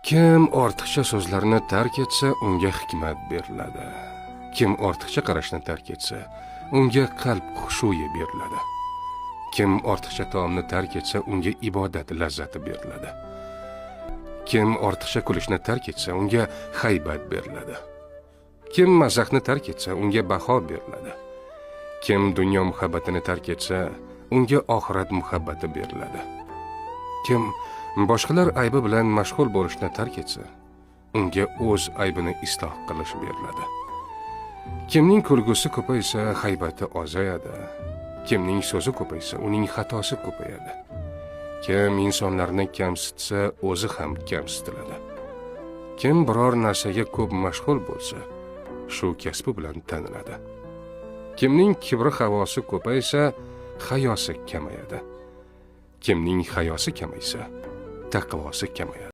Kim ortiqcha so'zlarni tark etsa, unga hikmat beriladi. Kim ortiqcha qarashni tark etsa, unga qalb xushuyi beriladi. Kim ortiqcha taomni tark etsa, unga ibodat lazzati beriladi. Kim ortiqcha kulishni tark etsa, unga haybat beriladi. Kim mazaxni tark etsa, unga baho beriladi. Kim dunyo muhabbatini tark etsa, unga oxirat muhabbati beriladi. Kim boshqalar aybi bilan mashg'ul bo'lishni tark etsa, unga o'z aybini isloh qilish beriladi. Kimning kulgusi ko'paysa, haybati ozayadi. Kimning so'zi ko'paysa, uning xatosi ko'payadi. Kim insonlarni kamsitsa, o'zi ham kamsitiladi. Kim biror narsaga ko'p mashg'ul bo'lsa, shu kasbi bilan taniladi. Kimning kibri havosi ko'paysa, hayosi kamayadi. Kimning hayosi kamaysa, taqvosi kamayadi.